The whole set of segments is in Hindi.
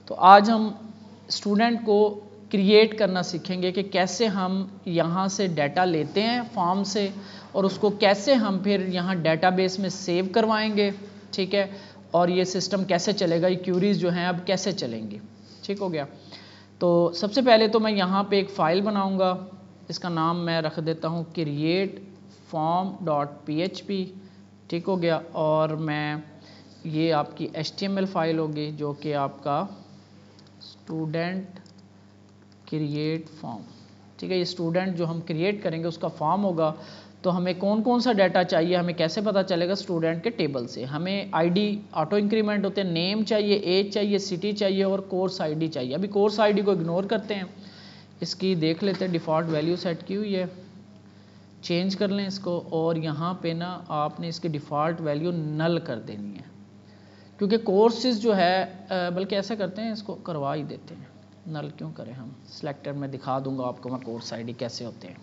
तो आज हम स्टूडेंट को क्रिएट करना सीखेंगे कि कैसे हम यहाँ से डाटा लेते हैं फॉर्म से और उसको कैसे हम फिर यहाँ डेटाबेस में सेव करवाएंगे, ठीक है, और ये सिस्टम कैसे चलेगा, ये क्यूरीज जो हैं अब कैसे चलेंगी, ठीक हो गया। तो सबसे पहले तो मैं यहाँ पे एक फ़ाइल बनाऊँगा, इसका नाम मैं रख देता हूँ create form.php, ठीक हो गया। और मैं ये आपकी HTML फाइल होगी जो कि आपका स्टूडेंट क्रिएट फॉर्म, ठीक है। ये स्टूडेंट जो हम क्रिएट करेंगे उसका फॉर्म होगा। तो हमें कौन कौन सा डाटा चाहिए, हमें कैसे पता चलेगा स्टूडेंट के टेबल से। हमें आईडी ऑटो इंक्रीमेंट होते हैं, नेम चाहिए, एज चाहिए, सिटी चाहिए और कोर्स आईडी चाहिए। अभी कोर्स आईडी को इग्नोर करते हैं, इसकी देख लेते हैं डिफ़ॉल्ट वैल्यू सेट की हुई है, चेंज कर लें इसको। और यहाँ पे ना आपने इसकी डिफ़ॉल्ट वैल्यू नल कर देनी है, क्योंकि कोर्सेज जो है बल्कि ऐसा करते हैं इसको करवा ही देते हैं, नल क्यों करें हम। सिलेक्टर में दिखा दूंगा आपको मैं कोर्स आईडी कैसे होते हैं।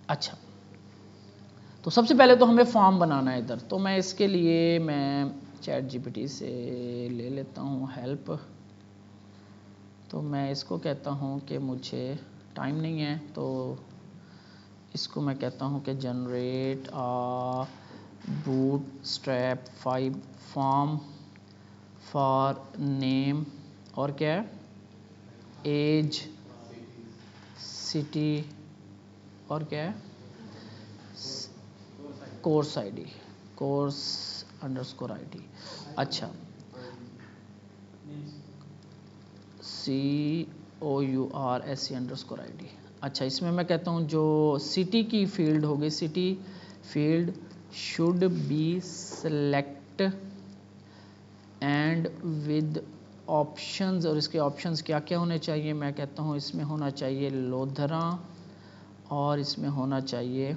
अच्छा, तो सबसे पहले तो हमें फॉर्म बनाना है इधर। तो मैं इसके लिए मैं चैट जीपीटी से ले लेता हूँ हेल्प। तो मैं इसको कहता हूँ कि मुझे टाइम नहीं है, तो इसको मैं कहता हूँ कि generate a bootstrap 5 form for name और क्या है, एज, सिटी और क्या है, course ID, course underscore ID. अच्छा, COURSE अंडरस्कोर आईडी। अच्छा, इसमें मैं कहता हूँ जो सिटी की फील्ड होगी, city field should be select and with options. और इसके ऑप्शंस क्या क्या होने चाहिए, मैं कहता हूँ इसमें होना चाहिए लोधरा, और इसमें होना चाहिए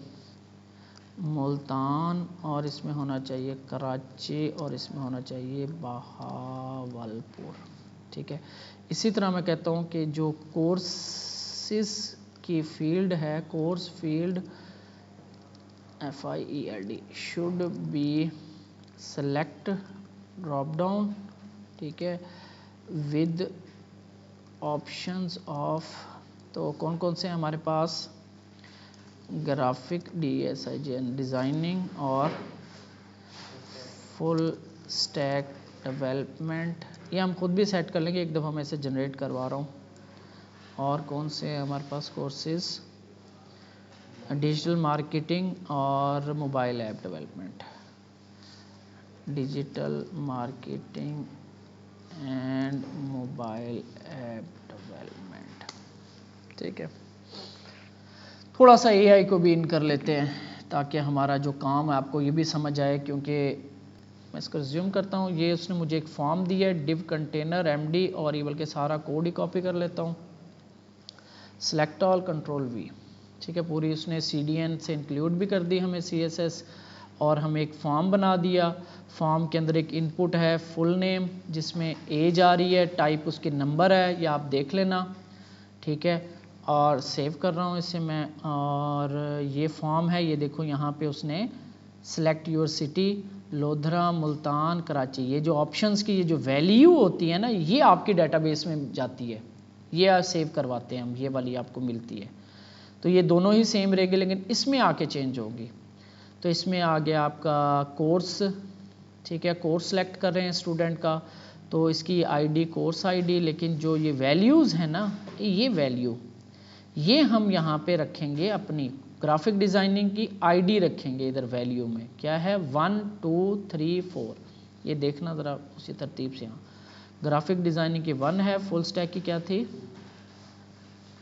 मुल्तान, और इसमें होना चाहिए कराची, और इसमें होना चाहिए बहावलपुर, ठीक है। इसी तरह मैं कहता हूँ कि जो कोर्सेस की फील्ड है, course field FIELD should be select drop down, ठीक है, विद ऑप्शंस ऑफ। तो कौन कौन से हैं हमारे पास, ग्राफिक डिज़ाइनिंग और फुल स्टैक डेवलपमेंट। ये हम खुद भी सेट कर लेंगे, एक दफ़ा मैं इसे जनरेट करवा रहा हूँ। और कौन से हैं हमारे पास कोर्सेज, डिजिटल मार्केटिंग और mobile app development, digital marketing and mobile app development, ठीक है। थोड़ा सा AI को भी इन कर लेते हैं ताकि हमारा जो काम है आपको ये भी समझ आए, क्योंकि मैं इसको रिज्यूम करता हूँ। ये उसने मुझे एक फॉर्म दिया है, डिव कंटेनर MD, और ये बल्कि सारा कोड ही कॉपी कर लेता हूँ, सेलेक्ट ऑल कंट्रोल V, ठीक है। पूरी उसने CDN से इंक्लूड भी कर दी हमें CSS, और हमें एक फॉर्म बना दिया। फॉर्म के अंदर एक इनपुट है फुल नेम जिसमें एज आ रही है, टाइप उसके नंबर है, ये आप देख लेना, ठीक है। और सेव कर रहा हूँ इसे मैं। और ये फॉर्म है, ये देखो यहाँ पे उसने select your city, Lodhran, Multan, Karachi. ये जो ऑप्शंस की ये जो वैल्यू होती है ना, ये आपकी डेटाबेस में जाती है, ये आप सेव करवाते हैं हम, ये वाली आपको मिलती है। तो ये दोनों ही सेम रहेगी, लेकिन इसमें आके चेंज होगी। तो इसमें आ गया आपका कोर्स, ठीक है, कोर्स सेलेक्ट कर रहे हैं स्टूडेंट का, तो इसकी आईडी कोर्स आईडी, लेकिन जो ये वैल्यूज़ है ना, ये वैल्यू ये हम यहाँ पे रखेंगे, अपनी ग्राफिक डिज़ाइनिंग की आईडी रखेंगे इधर वैल्यू में। क्या है, 1 2 3 4, ये देखना ज़रा उसी तरतीब से। यहाँ ग्राफिक डिज़ाइनिंग की 1 है, फुल स्टैक की क्या थी,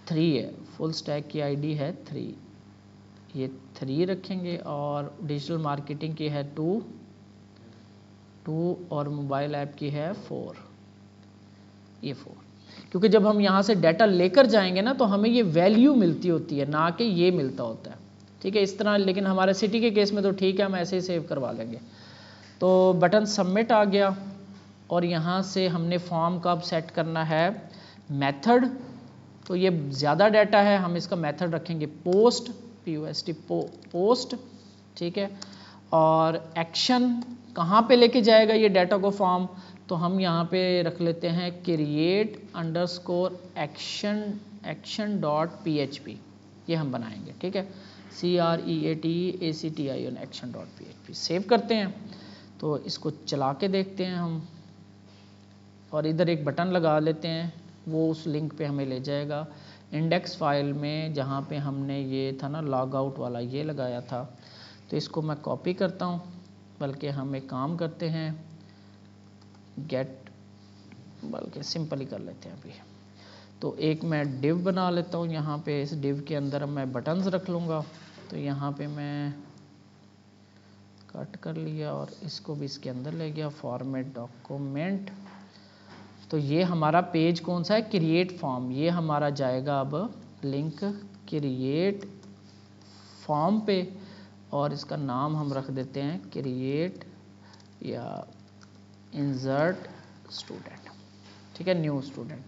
3 है, फुल स्टैक की आईडी है 3, ये 3 रखेंगे। और डिजिटल मार्केटिंग की है 2 और मोबाइल ऐप की है 4, ये 4, क्योंकि जब हम यहाँ से डाटा लेकर जाएंगे ना तो हमें ये वैल्यू मिलती होती है, ना कि ये मिलता होता है, ठीक है, इस तरह। लेकिन हमारे सिटी के केस में तो ठीक है, हम ऐसे ही सेव करवा लेंगे। तो बटन सबमिट आ गया, और यहाँ से हमने फॉर्म का अब सेट करना है मेथड। तो ये ज़्यादा डाटा है, हम इसका मेथड रखेंगे पोस्ट, POST पोस्ट, ठीक है। और एक्शन कहाँ पे लेके जाएगा ये डाटा को फॉर्म, तो हम यहाँ पे रख लेते हैं create_action.php, ये हम बनाएंगे, ठीक है, creatation action.php। सेव करते हैं, तो इसको चला के देखते हैं हम, और इधर एक बटन लगा लेते हैं, वो उस लिंक पे हमें ले जाएगा इंडेक्स फाइल में, जहाँ पे हमने ये था ना लॉग आउट वाला, ये लगाया था। तो इसको मैं कॉपी करता हूँ, बल्कि हम एक काम करते हैं, बल्कि सिंपल ही कर लेते हैं अभी। तो एक मैं डिव बना लेता हूँ यहाँ पे, इस डिव के अंदर मैं बटन्स रख लूँगा। तो यहाँ पे मैं कट कर लिया और इसको भी इसके अंदर ले गया, फॉर्मेट डॉक्यूमेंट। तो ये हमारा पेज कौन सा है, क्रिएट फॉर्म, ये हमारा जाएगा अब लिंक क्रिएट फॉर्म पे, और इसका नाम हम रख देते हैं क्रिएट या इंसर्ट स्टूडेंट, ठीक है, न्यू स्टूडेंट।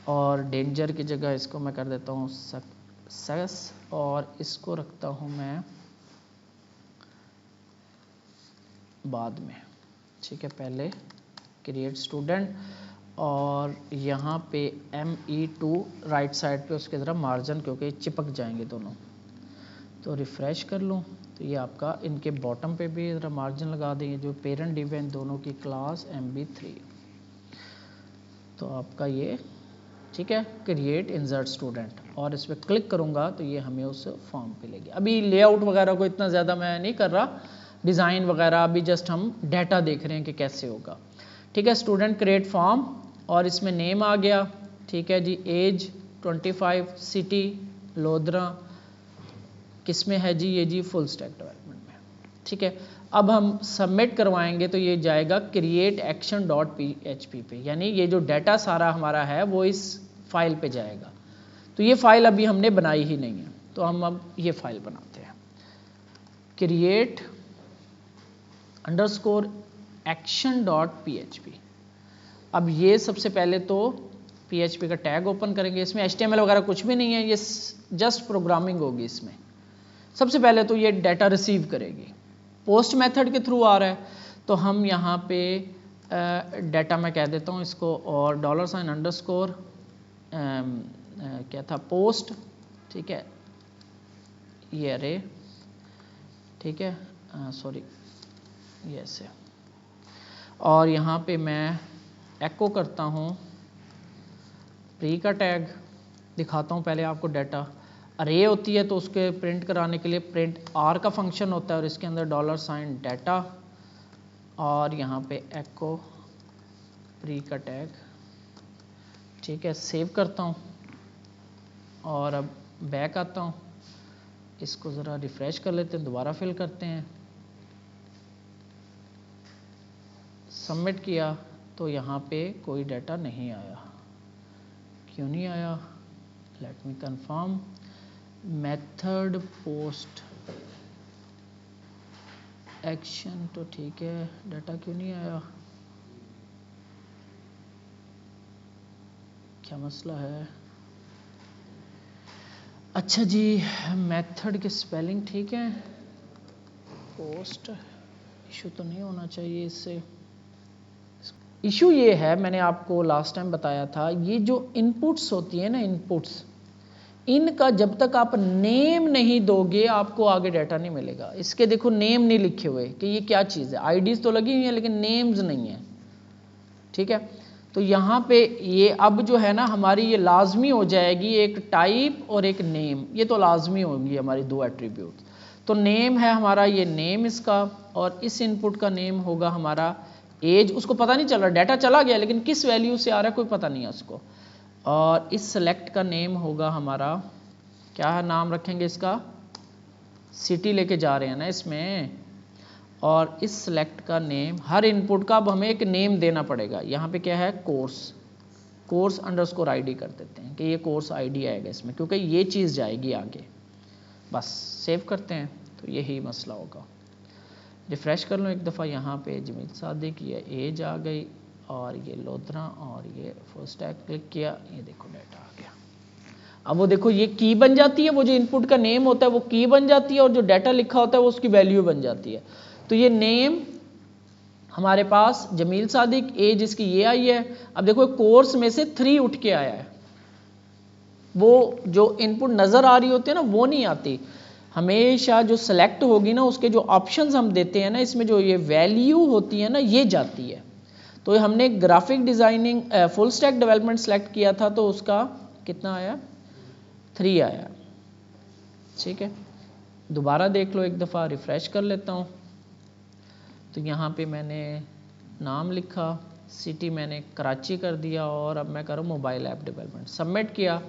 और डेंजर की जगह इसको मैं कर देता हूँ सक्सेस, और इसको रखता हूँ मैं बाद में, ठीक है, पहले क्रिएट स्टूडेंट। और यहाँ पे ME2 राइट साइड पे उसके ज़रा मार्जिन, क्योंकि चिपक जाएंगे दोनों। तो रिफ़्रेश कर लूँ, तो ये आपका इनके बॉटम पे भी ज़रा मार्जिन लगा देंगे, जो पेरेंट डिव है दोनों की क्लास MB3। तो आपका ये ठीक है, क्रिएट इंसर्ट स्टूडेंट, और इस पर क्लिक करूँगा तो ये हमें उस फॉर्म पे ले गया। अभी लेआउट वगैरह को इतना ज़्यादा मैं नहीं कर रहा, डिज़ाइन वगैरह, अभी जस्ट हम डाटा देख रहे हैं कि कैसे होगा, ठीक है। स्टूडेंट क्रिएट फॉर्म, और इसमें नेम आ गया, ठीक है जी, एज 25, सिटी लोधरा, किस में है जी, ये जी फुल स्टैक डेवलपमेंट में, ठीक है। अब हम सबमिट करवाएंगे तो ये जाएगा createaction.php पे, यानी ये जो डाटा सारा हमारा है वो इस फाइल पे जाएगा। तो ये फाइल अभी हमने बनाई ही नहीं है, तो हम अब ये फाइल बनाते हैं, create_action.php। अब ये सबसे पहले तो PHP का टैग ओपन करेंगे, इसमें HTML वगैरह कुछ भी नहीं है, ये जस्ट प्रोग्रामिंग होगी इसमें। सबसे पहले तो ये डाटा रिसीव करेगी, पोस्ट मेथड के थ्रू आ रहा है, तो हम यहाँ पे डाटा मैं कह देता हूँ इसको, और $_ क्या था, पोस्ट, ठीक है, ये अरे, ठीक है, सॉरी ये ऐसे, और यहाँ पे मैं एको करता हूँ प्री का टैग, दिखाता हूँ पहले आपको डाटा। अरे होती है तो उसके प्रिंट कराने के लिए प्रिंट आर का फंक्शन होता है, और इसके अंदर $डाटा, और यहाँ पे एको प्री का टैग, ठीक है। सेव करता हूँ और अब बैक आता हूँ, इसको ज़रा रिफ़्रेश कर लेते हैं, दोबारा फिल करते हैं, सबमिट किया तो यहाँ पे कोई डाटा नहीं आया। क्यों नहीं आया, let me confirm. Method post action तो ठीक है, डाटा क्यों नहीं आया, क्या मसला है। अच्छा जी, मेथड की स्पेलिंग ठीक है, पोस्ट इशू तो नहीं होना चाहिए इससे। इशू ये है, मैंने आपको लास्ट टाइम बताया था, ये जो इनपुट्स होती है ना, इनपुट्स, इनका जब तक आप नेम नहीं दोगे आपको आगे डाटा नहीं मिलेगा। इसके देखो नेम नहीं लिखे हुए कि ये क्या चीज़ है, आईडीज तो लगी हुई है लेकिन नेम्स नहीं है, ठीक है। तो यहाँ पे ये अब जो है ना हमारी, ये लाजमी हो जाएगी एक टाइप और एक नेम, ये तो लाजमी होगी हमारी दो एट्रीब्यूट। तो नेम है हमारा, ये नेम इसका, और इस इनपुट का नेम होगा हमारा एज, उसको पता नहीं चल रहा, डाटा चला गया लेकिन किस वैल्यू से आ रहा है कोई पता नहीं है उसको। और इस सेलेक्ट का नेम होगा हमारा, क्या है नाम रखेंगे इसका, सिटी लेके जा रहे हैं ना इसमें, और इस सेलेक्ट का नेम, हर इनपुट का अब हमें एक नेम देना पड़ेगा। यहाँ पे क्या है, कोर्स अंडरस्कोर आईडी कर देते हैं कि ये कोर्स आईडी आएगा इसमें, क्योंकि ये चीज़ जाएगी आगे। बस सेव करते हैं, तो यही मसला होगा। रिफ़्रेश कर लो एक दफ़ा, यहाँ पे जमील सादिक, ये एज आ गई, और ये लोधरा, और ये फुल स्टैक, क्लिक किया, ये देखो डाटा आ गया। अब वो देखो ये की बन जाती है, वो जो इनपुट का नेम होता है वो की बन जाती है, और जो डाटा लिखा होता है वो उसकी वैल्यू बन जाती है। तो ये नेम हमारे पास जमील सादिक एज इसकी ये आई है। अब देखो कोर्स में से 3 उठ के आया है, वो जो इनपुट नज़र आ रही होती है ना वो नहीं आती। हमेशा जो सेलेक्ट होगी ना उसके जो ऑप्शंस हम देते हैं ना, इसमें जो ये वैल्यू होती है ना ये जाती है। तो हमने graphic designing full stack development select किया था तो उसका कितना आया, 3 आया। ठीक है, दोबारा देख लो एक दफ़ा, रिफ़्रेश कर लेता हूँ। तो यहाँ पे मैंने नाम लिखा, सिटी मैंने कराची कर दिया और अब मैं करूँ मोबाइल ऐप डेवलपमेंट, सबमिट किया।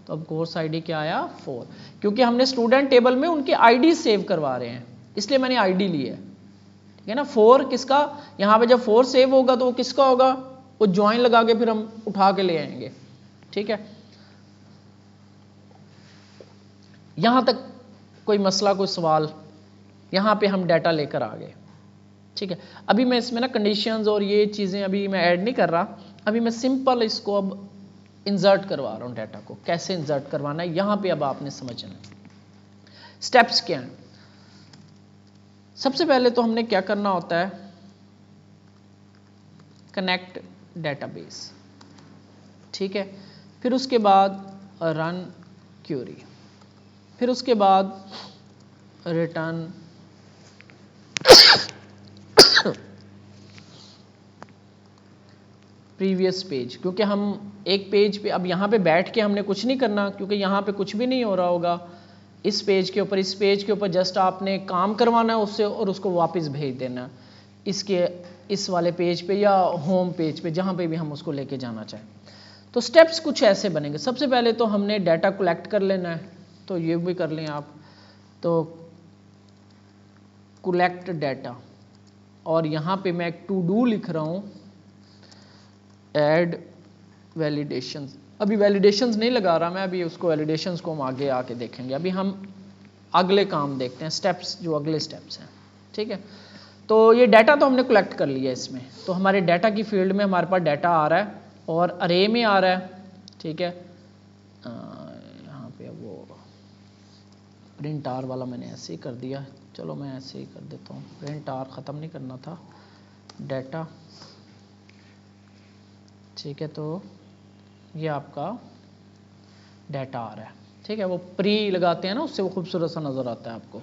तो अब कोर्स आईडी क्या आया, 4, क्योंकि हमने स्टूडेंट टेबल में उनके आईडी सेव करवा रहे हैं इसलिए मैंने आईडी ली है। ठीक है ना, 4 किसका, यहाँ पे जब 4 सेव होगा तो वो किसका होगा, वो ज्वाइन लगा के फिर हम उठा के ले आएंगे। ठीक है, यहाँ तक कोई मसला, कोई सवाल, यहाँ पे हम डाटा लेकर आ गए। ठीक है, अभी मैं इसमें ना कंडीशंस और ये चीज़ें अभी मैं ऐड नहीं कर रहा, अभी मैं सिंपल इसको अब इंसर्ट करवा रहा हूँ। डाटा को कैसे इंसर्ट करवाना है यहाँ पे अब आपने समझना है। स्टेप्स क्या हैं, सबसे पहले तो हमने क्या करना होता है, कनेक्ट डेटाबेस। ठीक है, फिर उसके बाद रन क्यूरी, फिर उसके बाद रिटर्न प्रीवियस पेज, क्योंकि हम एक पेज पे अब यहाँ पे बैठ के हमने कुछ नहीं करना, क्योंकि यहाँ पे कुछ भी नहीं हो रहा होगा। इस पेज के ऊपर, इस पेज के ऊपर जस्ट आपने काम करवाना है उससे और उसको वापस भेज देना इसके इस वाले पेज पे या होम पेज पे, जहाँ पे भी हम उसको लेके जाना चाहें। तो स्टेप्स कुछ ऐसे बनेंगे। सबसे पहले तो हमने डाटा कलेक्ट कर लेना है, तो ये भी कर लें आप, तो कलेक्ट डाटा, और यहाँ पे मैं एक टू डू लिख रहा हूँ, ऐड वैलिडेशंस। अभी वैलिडेशंस नहीं लगा रहा मैं, अभी उसको वैलिडेशंस को हम आगे आके देखेंगे। अभी हम अगले काम देखते हैं, स्टेप्स, जो अगले स्टेप्स हैं। ठीक है, तो ये डाटा तो हमने कलेक्ट कर लिया इसमें, तो हमारे डाटा की फील्ड में हमारे पास डाटा आ रहा है और अरे में आ रहा है। ठीक है, यहाँ पे वो प्रिंट आर वाला मैंने ऐसे ही कर दिया, चलो मैं ऐसे ही कर देता हूँ, प्रिंट आर ख़त्म नहीं करना था, डाटा। ठीक है, तो ये आपका डाटा आ रहा है। ठीक है, वो प्री लगाते हैं ना, उससे वो खूबसूरत सा नज़र आता है आपको।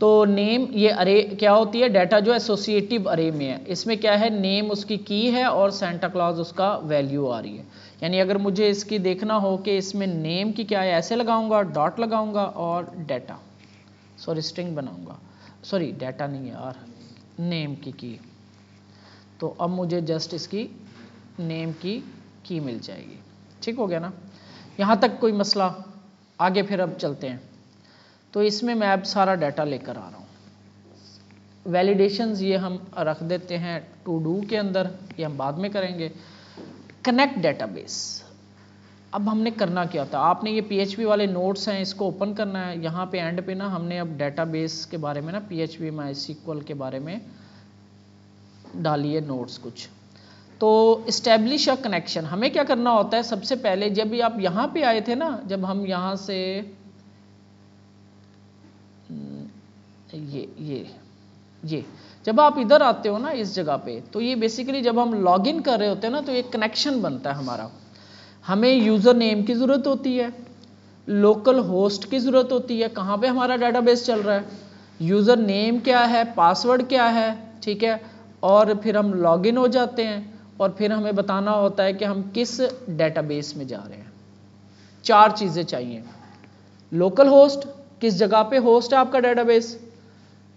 तो नेम, ये अरे क्या होती है, डाटा जो एसोसिएटिव अरे में है, इसमें क्या है, नेम उसकी की है और सेंटा क्लॉज उसका वैल्यू आ रही है। यानी अगर मुझे इसकी देखना हो कि इसमें नेम की क्या है, ऐसे लगाऊंगा, डॉट लगाऊंगा और डाटा, सॉरी स्ट्रिंग बनाऊंगा, सॉरी डाटा नहीं है यार, नेम की। तो अब मुझे जस्ट इसकी नेम की मिल जाएगी। ठीक हो गया ना, यहाँ तक कोई मसला, आगे फिर अब चलते हैं। तो इसमें मैं अब सारा डाटा लेकर आ रहा हूँ। वैलिडेशंस ये हम रख देते हैं टू डू के अंदर, ये हम बाद में करेंगे। कनेक्ट डेटाबेस, अब हमने करना क्या होता है, आपने ये PHP वाले नोट्स हैं इसको ओपन करना है। यहाँ पे एंड पे ना हमने अब डेटाबेस के बारे में ना PHP MySQL के बारे में डाली है नोट्स कुछ। तो इस्टेब्लिश अ कनेक्शन, हमें क्या करना होता है, सबसे पहले जब भी आप यहाँ पे आए थे ना, जब हम यहाँ से ये जब आप इधर आते हो ना इस जगह पे, तो ये बेसिकली जब हम लॉगिन कर रहे होते हैं ना, तो एक कनेक्शन बनता है हमारा। हमें यूज़र नेम की ज़रूरत होती है, लोकल होस्ट की ज़रूरत होती है, कहाँ पे हमारा डाटाबेस चल रहा है, यूज़र नेम क्या है, पासवर्ड क्या है। ठीक है, और फिर हम लॉगिन हो जाते हैं और फिर हमें बताना होता है कि हम किस डेटाबेस में जा रहे हैं। 4 चीज़ें चाहिए, लोकल होस्ट, किस जगह पे होस्ट है आपका डेटाबेस,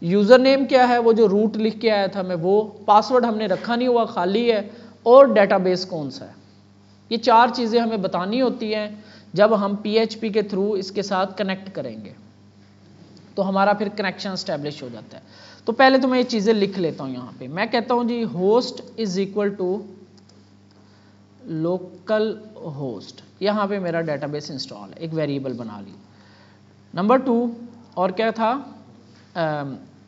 यूज़र नेम क्या है, वो जो रूट लिख के आया था मैं वो, पासवर्ड हमने रखा नहीं हुआ खाली है, और डेटाबेस कौन सा है। ये 4 चीज़ें हमें बतानी होती हैं जब हम PHP के थ्रू इसके साथ कनेक्ट करेंगे, तो हमारा फिर कनेक्शन स्टैब्लिश हो जाता है। तो पहले तो मैं ये चीज़ें लिख लेता हूँ यहाँ पे, मैं कहता हूँ G host is equal to local host, यहाँ पे मेरा डेटाबेस इंस्टॉल है, एक वेरिएबल बना ली। नंबर 2 और क्या था,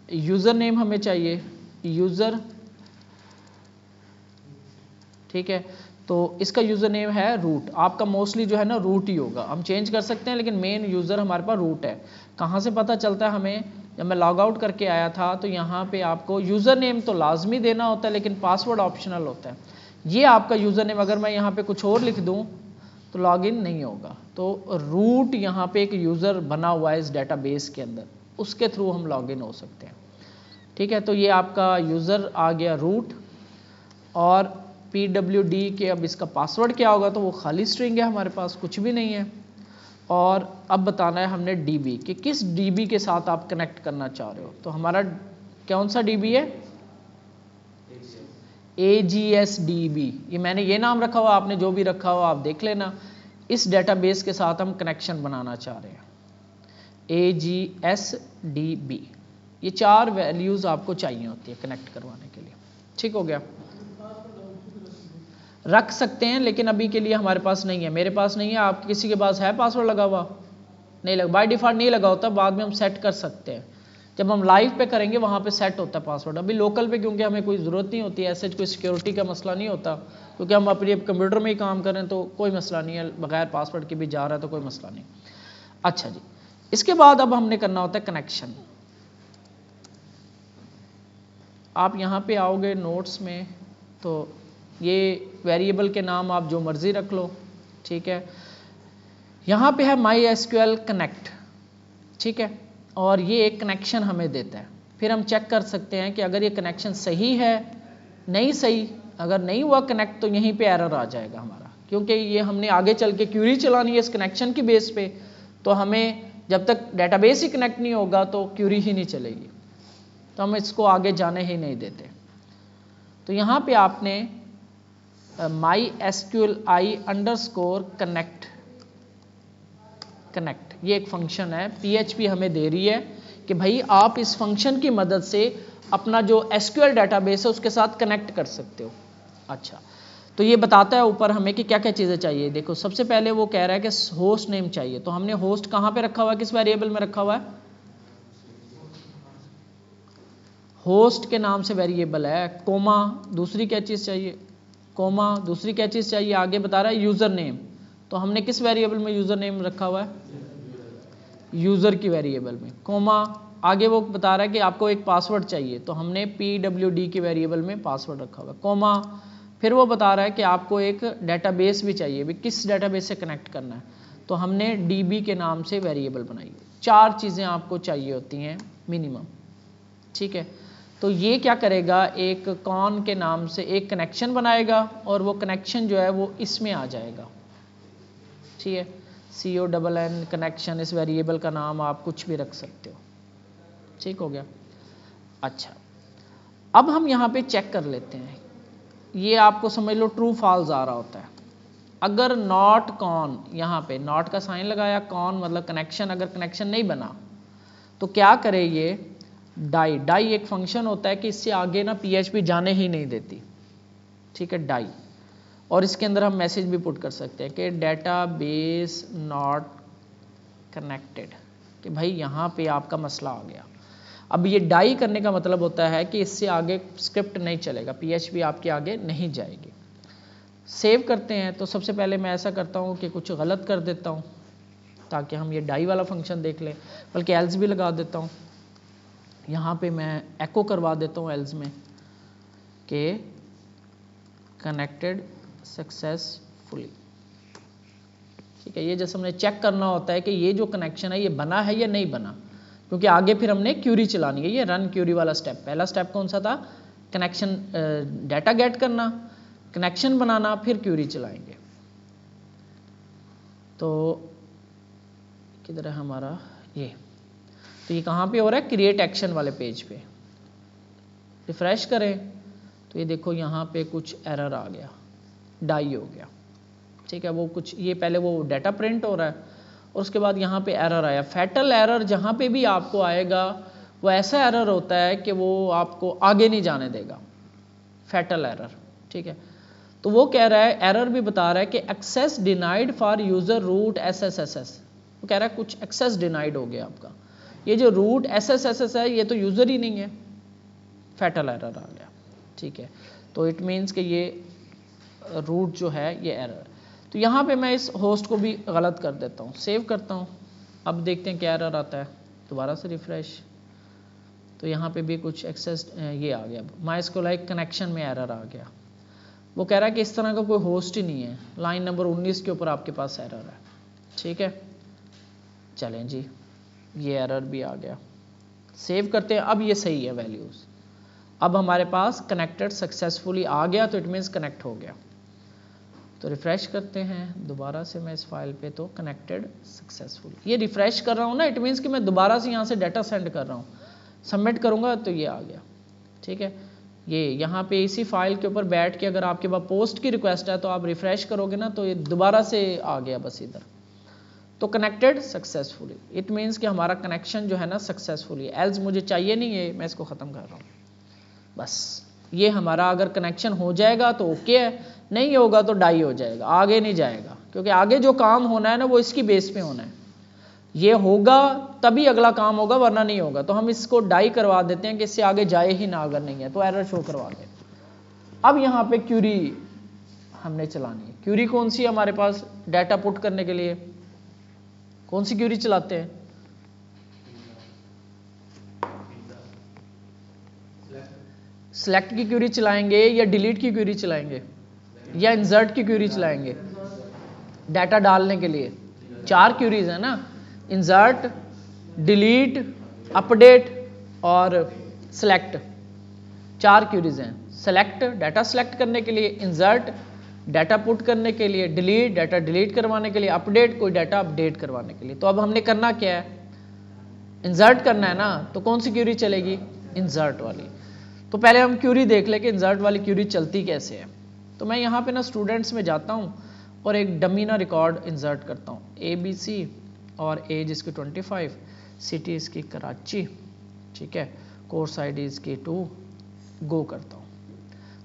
यूज़र नेम हमें चाहिए, यूज़र। ठीक है, तो इसका यूज़र नेम है रूट। आपका मोस्टली जो है ना रूट ही होगा, हम चेंज कर सकते हैं लेकिन मेन यूज़र हमारे पास रूट है। कहाँ से पता चलता है हमें, जब मैं लॉग आउट करके आया था तो यहाँ पे आपको यूज़र नेम तो लाजमी देना होता है लेकिन पासवर्ड ऑप्शनल होता है। ये आपका यूज़र नेम अगर मैं यहाँ पे कुछ और लिख दूँ तो लॉगिन नहीं होगा। तो रूट यहाँ पे एक यूज़र बना हुआ है इस डेटाबेस के अंदर, उसके थ्रू हम लॉगिन हो सकते हैं। ठीक है, तो ये आपका यूज़र आ गया रूट, और PWD के अब इसका पासवर्ड क्या होगा, तो वो खाली स्ट्रिंग है, हमारे पास कुछ भी नहीं है। और अब बताना है हमने DB कि किस DB के साथ आप कनेक्ट करना चाह रहे हो। तो हमारा कौन सा DB है, AGSDB। ये मैंने ये नाम रखा हुआ, आपने जो भी रखा हुआ आप देख लेना। इस डेटाबेस के साथ हम कनेक्शन बनाना चाह रहे हैं, AGSDB। ये 4 वैल्यूज़ आपको चाहिए होती है कनेक्ट करवाने के लिए। ठीक हो गया, रख सकते हैं लेकिन अभी के लिए हमारे पास नहीं है, मेरे पास नहीं है। आप किसी के पास है पासवर्ड लगा हुआ? नहीं लगा, बाय डिफ़ॉल्ट नहीं लगा होता, बाद में हम सेट कर सकते हैं। जब हम लाइव पे करेंगे वहाँ पे सेट होता है पासवर्ड। अभी लोकल पे क्योंकि हमें कोई ज़रूरत नहीं होती, ऐसे कोई सिक्योरिटी का मसला नहीं होता, क्योंकि हम अपने कंप्यूटर में ही काम करें तो कोई मसला नहीं है, बगैर पासवर्ड के भी जा रहा है तो कोई मसला नहीं। अच्छा जी, इसके बाद अब हमने करना होता है कनेक्शन। आप यहाँ पे आओगे नोट्स में, तो ये वेरिएबल के नाम आप जो मर्जी रख लो। ठीक है, यहाँ पे है MySQL कनेक्ट। ठीक है, और ये एक कनेक्शन हमें देता है। फिर हम चेक कर सकते हैं कि अगर ये कनेक्शन सही है, नहीं सही, अगर नहीं हुआ कनेक्ट तो यहीं पे एरर आ जाएगा हमारा, क्योंकि ये हमने आगे चल के क्यूरी चलानी है इस कनेक्शन की बेस पे। तो हमें जब तक डेटाबेस ही कनेक्ट नहीं होगा तो क्यूरी ही नहीं चलेगी, तो हम इसको आगे जाने ही नहीं देते। तो यहाँ पे आपने MySQLi_connect ये एक फंक्शन है, PHP हमें दे रही है कि भाई आप इस फंक्शन की मदद से अपना जो SQL डेटाबेस है उसके साथ कनेक्ट कर सकते हो। अच्छा, तो ये बताता है ऊपर हमें कि क्या क्या चीज़ें चाहिए। देखो सबसे पहले वो कह रहा है कि होस्ट नेम चाहिए, तो हमने होस्ट कहाँ पे रखा हुआ है, किस वेरिएबल में रखा हुआ है? होस्ट के नाम से वेरिएबल है, कोमा दूसरी क्या चीज़ चाहिए, कोमा दूसरी क्या चीज़ चाहिए, आगे बता रहा है यूज़र नेम। तो हमने किस वेरिएबल में यूज़र नेम रखा हुआ है? यूज़र की वेरिएबल में, कोमा आगे वो बता रहा है कि आपको एक पासवर्ड चाहिए, तो हमने PWD की वेरिएबल में पासवर्ड रखा हुआ है, कोमा। फिर वो बता रहा है कि आपको एक डेटाबेस भी चाहिए, भी किस डेटाबेस से कनेक्ट करना है, तो हमने DB के नाम से वेरिएबल बनाई है। 4 चीज़ें आपको चाहिए होती हैं मिनिमम। ठीक है, तो ये क्या करेगा, एक कॉन के नाम से एक कनेक्शन बनाएगा और वो कनेक्शन जो है वो इसमें आ जाएगा। ठीक है, CONN कनेक्शन, इस वेरिएबल का नाम आप कुछ भी रख सकते हो। ठीक हो गया। अच्छा, अब हम यहाँ पे चेक कर लेते हैं, ये आपको समझ लो ट्रू फॉल्स आ रहा होता है। अगर नॉट कॉन, यहाँ पे नॉट का साइन लगाया, कॉन मतलब कनेक्शन, अगर कनेक्शन नहीं बना तो क्या करे ये डाई। डाई एक फंक्शन होता है कि इससे आगे ना PHP जाने ही नहीं देती। ठीक है, डाई। और इसके अंदर हम मैसेज भी पुट कर सकते हैं कि डेटाबेस नॉट कनेक्टेड, कि भाई यहाँ पे आपका मसला आ गया। अब ये डाई करने का मतलब होता है कि इससे आगे स्क्रिप्ट नहीं चलेगा, PHP आपके आगे नहीं जाएगी। सेव करते हैं, तो सबसे पहले मैं ऐसा करता हूँ कि कुछ गलत कर देता हूँ ताकि हम ये डाई वाला फंक्शन देख लें, बल्कि एल्स भी लगा देता हूँ। यहाँ पे मैं एको करवा देता हूँ एल्स में कि कनेक्टेड सक्सेसफुली। ठीक है, ये जैसे हमने चेक करना होता है कि ये जो कनेक्शन है ये बना है या नहीं बना, क्योंकि आगे फिर हमने क्यूरी चलानी है। ये रन क्यूरी वाला स्टेप, पहला स्टेप कौन सा था, कनेक्शन डाटा गेट करना, कनेक्शन बनाना, फिर क्यूरी चलाएंगे। तो किधर है हमारा ये, तो ये कहाँ पे हो रहा है, क्रिएट एक्शन वाले पेज पे। रिफ्रेश करें तो ये देखो यहाँ पे कुछ एरर आ गया, डाई हो गया। ठीक है, वो कुछ ये पहले वो डाटा प्रिंट हो रहा है और उसके बाद यहाँ पे एरर आया। फैटल एरर जहाँ पे भी आपको आएगा वो ऐसा एरर होता है कि वो आपको आगे नहीं जाने देगा, फैटल एरर। ठीक है, तो वो कह रहा है, एरर भी बता रहा है कि access denied for user root SSSS। वो कह रहा है कुछ एक्सेस डिनाइड हो गया आपका, ये जो रूट SSSS है ये तो यूजर ही नहीं है, फैटल एरर आ गया। ठीक है, तो इट मीन्स कि ये रूट जो है ये एरर। तो यहाँ पे मैं इस होस्ट को भी गलत कर देता हूँ, सेव करता हूँ। अब देखते हैं क्या एरर आता है, दोबारा से रिफ्रेश, तो यहाँ पे भी कुछ एक्सेस ये आ गया, MySQLite कनेक्शन में एरर आ गया। वो कह रहा है कि इस तरह का कोई होस्ट ही नहीं है, लाइन नंबर 19 के ऊपर आपके पास एरर है। ठीक है, चलें जी, ये एरर भी आ गया, सेव करते हैं। अब ये सही है वैल्यूज़, अब हमारे पास कनेक्टेड सक्सेसफुली आ गया, तो इट मीन्स कनेक्ट हो गया। तो रिफ्रेश करते हैं दोबारा से मैं इस फाइल पे, तो कनेक्टेड सक्सेसफुली, ये रिफ्रेश कर रहा हूँ ना, इट मीन्स कि मैं दोबारा से यहाँ से डाटा सेंड कर रहा हूँ, सबमिट करूँगा तो ये आ गया। ठीक है, ये यहाँ पे इसी फाइल के ऊपर बैठ के अगर आपके पास पोस्ट की रिक्वेस्ट है तो आप रिफ्रेश करोगे ना, तो ये दोबारा से आ गया बस इधर, तो कनेक्टेड सक्सेसफुली, इट मीन्स कि हमारा कनेक्शन जो है ना सक्सेसफुली। एल्स मुझे चाहिए नहीं है, मैं इसको ख़त्म कर रहा हूँ बस। ये हमारा अगर कनेक्शन हो जाएगा तो ओके है, नहीं होगा तो डाई हो जाएगा, आगे नहीं जाएगा, क्योंकि आगे जो काम होना है ना वो इसकी बेस पे होना है। ये होगा तभी अगला काम होगा, वरना नहीं होगा। तो हम इसको डाई करवा देते हैं कि इससे आगे जाए ही ना, अगर नहीं है तो एरर शो करवा दें। अब यहाँ पे क्यूरी हमने चलानी है। क्यूरी कौन सी है हमारे पास डाटा पुट करने के लिए, कौन सी क्यूरी चलाते हैं? सेलेक्ट की क्यूरी चलाएंगे या डिलीट की क्यूरी चलाएंगे या इंसर्ट की क्यूरी चलाएंगे? डाटा डालने के लिए 4 क्यूरीज है ना, इंसर्ट, डिलीट, अपडेट और सेलेक्ट, 4 क्यूरीज हैं। सेलेक्ट डाटा सेलेक्ट करने के लिए, इंसर्ट डाटा पुट करने के लिए, डिलीट डाटा डिलीट करवाने के लिए, अपडेट कोई डाटा अपडेट करवाने के लिए। तो अब हमने करना क्या है, इंसर्ट करना है ना, तो कौन सी क्यूरी चलेगी? इंसर्ट वाली। तो पहले हम क्यूरी देख लें कि इंसर्ट वाली क्यूरी चलती कैसे है। तो मैं यहाँ पे ना स्टूडेंट्स में जाता हूँ और एक डमी ना रिकॉर्ड इंसर्ट करता हूँ, ABC और एज इसकी 25, सिटी इसकी कराची, ठीक है, कोर्स ID इसकी 2, गो करता हूँ।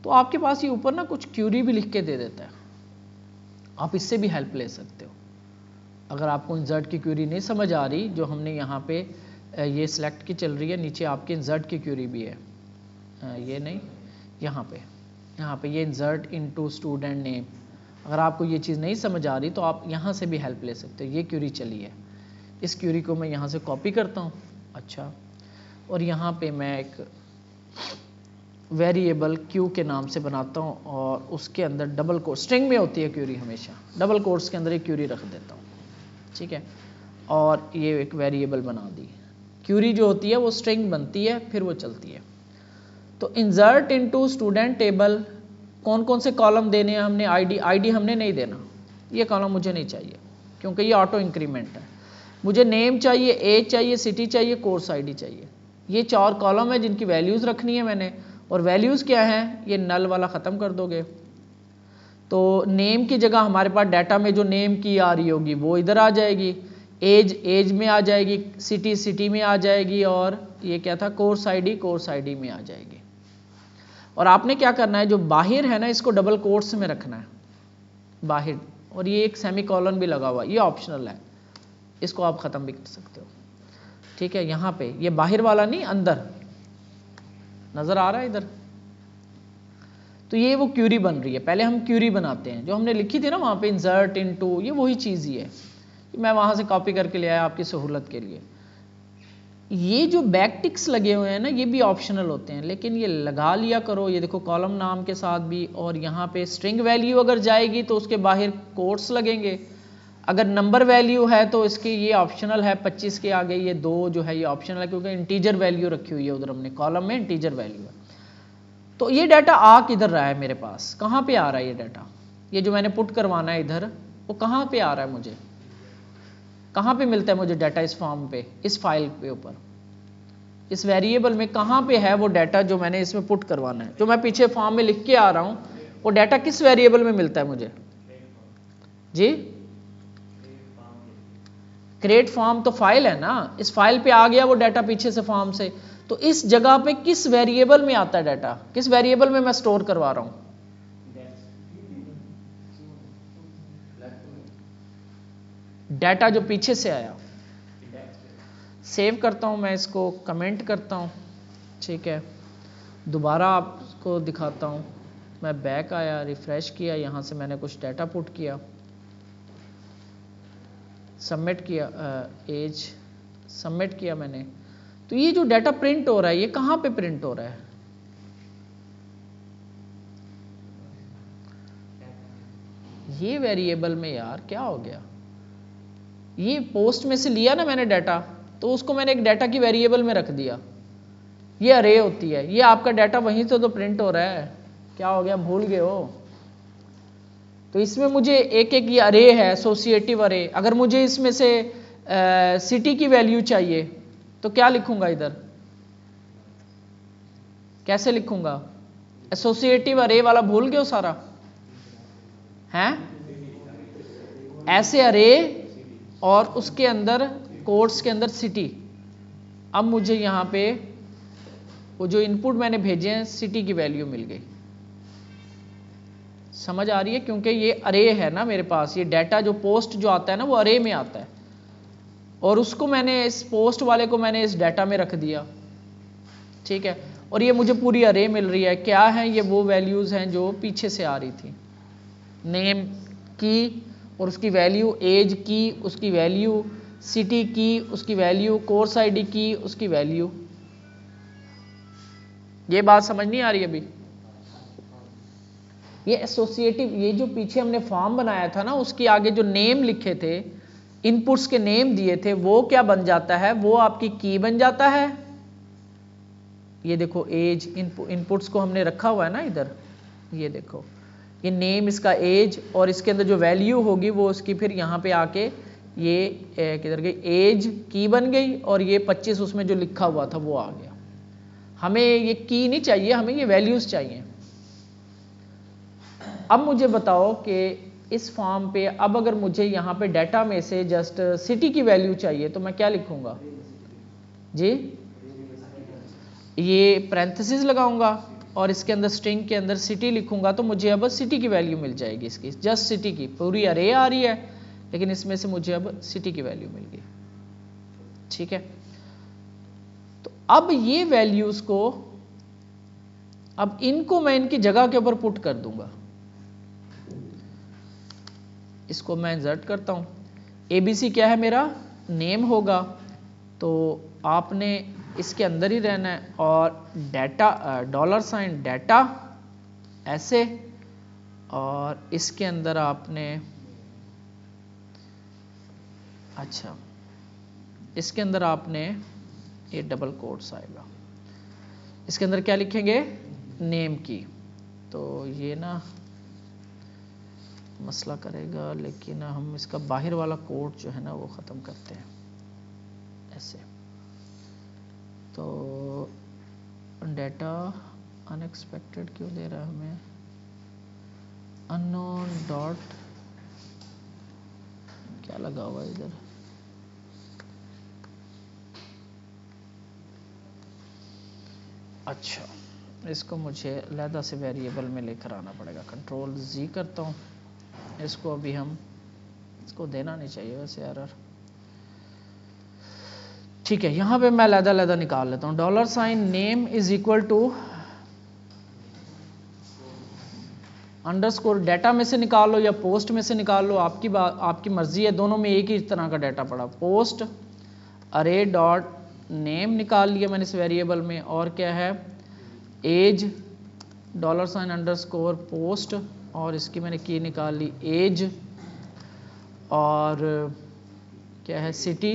तो आपके पास ये ऊपर ना कुछ क्यूरी भी लिख के दे देता है, आप इससे भी हेल्प ले सकते हो। अगर आपको इंसर्ट की क्यूरी नहीं समझ आ रही, जो हमने यहाँ पे ये सिलेक्ट की चल रही है, नीचे आपके इंसर्ट की क्यूरी भी है, ये नहीं, यहाँ पे ये इंसर्ट इनटू स्टूडेंट नेम। अगर आपको ये चीज़ नहीं समझ आ रही तो आप यहाँ से भी हेल्प ले सकते हो। ये क्यूरी चली है, इस क्यूरी को मैं यहाँ से कॉपी करता हूँ, अच्छा, और यहाँ पे मैं एक वेरिएबल क्यू के नाम से बनाता हूँ और उसके अंदर डबल कोट, स्ट्रिंग में होती है क्यूरी हमेशा, डबल कोट्स के अंदर एक क्यूरी रख देता हूँ, ठीक है, और ये एक वेरिएबल बना दी। क्यूरी जो होती है वो स्ट्रिंग बनती है, फिर वो चलती है। तो इंसर्ट इनटू स्टूडेंट टेबल, कौन कौन से कॉलम देने हैं हमने? आईडी हमने नहीं देना, ये कॉलम मुझे नहीं चाहिए क्योंकि ये ऑटो इंक्रीमेंट है। मुझे नेम चाहिए, एज चाहिए, सिटी चाहिए, कोर्स ID चाहिए। ये 4 कॉलम है जिनकी वैल्यूज़ रखनी है मैंने, और वैल्यूज़ क्या हैं, ये नल वाला ख़त्म कर दोगे। तो नेम की जगह हमारे पास डाटा में जो नेम की आ रही होगी वो इधर आ जाएगी, एज में आ जाएगी, सिटी में आ जाएगी, और ये क्या था, कोर्स ID में आ जाएगी। और आपने क्या करना है, जो बाहर है ना इसको डबल कोट्स में रखना है बाहर, और ये एक सेमीकोलन भी लगा हुआ, ये ऑप्शनल है, इसको आप ख़त्म भी कर सकते हो, ठीक है। यहाँ पे ये बाहर वाला नहीं, अंदर नज़र आ रहा है इधर। तो ये वो क्यूरी बन रही है। पहले हम क्यूरी बनाते हैं, जो हमने लिखी थी ना वहाँ पे इंसर्ट इनटू, ये वही चीज़ ही है, मैं वहाँ से कॉपी करके ले आया आपकी सहूलत के लिए। ये जो बैकटिक्स लगे हुए हैं ना, ये भी ऑप्शनल होते हैं, लेकिन ये लगा लिया करो। ये देखो कॉलम नाम के साथ भी, और यहाँ पे स्ट्रिंग वैल्यू अगर जाएगी तो उसके बाहर कोट्स लगेंगे। अगर नंबर वैल्यू है तो इसकी ये ऑप्शनल है, 25 के आगे ये 2 जो है ये ऑप्शनल है, क्योंकि इंटीजर वैल्यू रखी हुई है उधर हमने, कॉलम में इंटीजर वैल्यू है। तो ये डाटा आ किधर रहा है मेरे पास, कहाँ पे आ रहा है ये डाटा? ये जो मैंने पुट करवाना है इधर, वो कहाँ पे आ रहा है, मुझे कहाँ पे मिलता है मुझे डाटा? इस फॉर्म पे, इस फाइल पे ऊपर, इस वेरिएबल में कहाँ पे है वो डाटा जो मैंने इसमें पुट करवाना है? जो मैं पीछे फॉर्म में लिख के आ रहा हूँ, वो डाटा किस वेरिएबल में मिलता है मुझे जी? क्रिएट फॉर्म तो फाइल है ना, इस फाइल पे आ गया वो डाटा पीछे से फॉर्म से। तो इस जगह पे किस वेरिएबल में आता है डाटा, किस वेरिएबल में मैं स्टोर करवा रहा हूँ? डाटा जो पीछे से आया। सेव करता हूँ मैं इसको, कमेंट करता हूँ, ठीक है, दोबारा आपको दिखाता हूँ, मैं बैक आया, रिफ्रेश किया, यहाँ से मैंने कुछ डाटा पुट किया, सबमिट किया, एज सबमिट किया मैंने। तो ये जो डाटा प्रिंट हो रहा है ये कहाँ पे प्रिंट हो रहा है? ये वेरिएबल में यार क्या हो गया, ये पोस्ट में से लिया ना मैंने डाटा, तो उसको मैंने एक डाटा की वेरिएबल में रख दिया। ये अरे होती है, ये आपका डाटा वहीं से तो प्रिंट हो रहा है। क्या हो गया, भूल गए हो? तो इसमें मुझे एक एक ये अरे है, एसोसिएटिव अरे। अगर मुझे इसमें से सिटी की वैल्यू चाहिए तो क्या लिखूंगा इधर, कैसे लिखूंगा? एसोसिएटिव अरे वाला भूल गए हो सारा हैं? ऐसे अरे और उसके अंदर कोट्स के अंदर सिटी। अब मुझे यहाँ पे वो जो इनपुट मैंने भेजे हैं सिटी की वैल्यू मिल गई। समझ आ रही है? क्योंकि ये अरे है ना मेरे पास, ये डाटा जो पोस्ट जो आता है ना वो अरे में आता है, और उसको मैंने इस पोस्ट वाले को मैंने इस डाटा में रख दिया, ठीक है। और ये मुझे पूरी अरे मिल रही है। क्या है ये? वो वैल्यूज हैं जो पीछे से आ रही थी, नेम की और उसकी वैल्यू, एज की उसकी वैल्यू, सिटी की उसकी वैल्यू, कोर्स आईडी की उसकी वैल्यू। ये बात समझ नहीं आ रही अभी? ये एसोसिएटिव, ये जो पीछे हमने फॉर्म बनाया था ना उसके आगे जो नेम लिखे थे, इनपुट्स के नेम दिए थे, वो क्या बन जाता है? वो आपकी की बन जाता है। ये देखो एज, इनपुट्स को हमने रखा हुआ है ना इधर, ये देखो ये नेम इसका एज, और इसके अंदर जो वैल्यू होगी वो उसकी फिर यहाँ पे आके ये किधर गई, एज की बन गई, और ये 25 उसमें जो लिखा हुआ था वो आ गया। हमें ये की नहीं चाहिए, हमें ये वैल्यूज चाहिए। अब मुझे बताओ कि इस फॉर्म पे अब अगर मुझे यहाँ पे डाटा में से जस्ट सिटी की वैल्यू चाहिए तो मैं क्या लिखूंगा जी? ये पैरेंथेसिस लगाऊंगा और इसके अंदर स्ट्रिंग के अंदर सिटी लिखूंगा, तो मुझे अब सिटी की वैल्यू मिल जाएगी इसकी, जस्ट सिटी की। पूरी अरे आ रही है लेकिन इसमें से मुझे अब सिटी की वैल्यू मिल गई, ठीक है। तो अब ये वैल्यूज को, अब इनको मैं इनकी जगह के ऊपर पुट कर दूंगा। इसको मैं इंसर्ट करता हूं। एबीसी क्या है मेरा? नेम होगा, तो आपने इसके अंदर ही रहना है, और डाटा $, डाटा ऐसे, और इसके अंदर आपने, अच्छा इसके अंदर आपने ये डबल कोट्स आएगा, इसके अंदर क्या लिखेंगे? नेम की। तो ये ना मसला करेगा, लेकिन हम इसका बाहर वाला कोड जो है ना वो ख़त्म करते हैं ऐसे। तो डाटा अनएक्सपेक्टेड क्यों दे रहा है हमें? अननोन डॉट क्या लगा हुआ है इधर? अच्छा, इसको मुझे अलहदा से वेरिएबल में लेकर आना पड़ेगा। कंट्रोल जी करता हूँ इसको। अभी हम इसको देना नहीं चाहिए वैसे एरर, ठीक है। यहाँ पे मैं अलहदा निकाल लेता हूँ। $Name is equal to underscore, data में से निकाल लो या पोस्ट में से निकाल लो, आपकी बात, आपकी मर्जी है। दोनों में एक ही तरह का डाटा पड़ा। पोस्ट अरे डॉट नेम निकाल लिया मैंने इस वेरिएबल में, और क्या है? एज $_ पोस्ट, और इसकी मैंने की निकाल ली एज, और क्या है? सिटी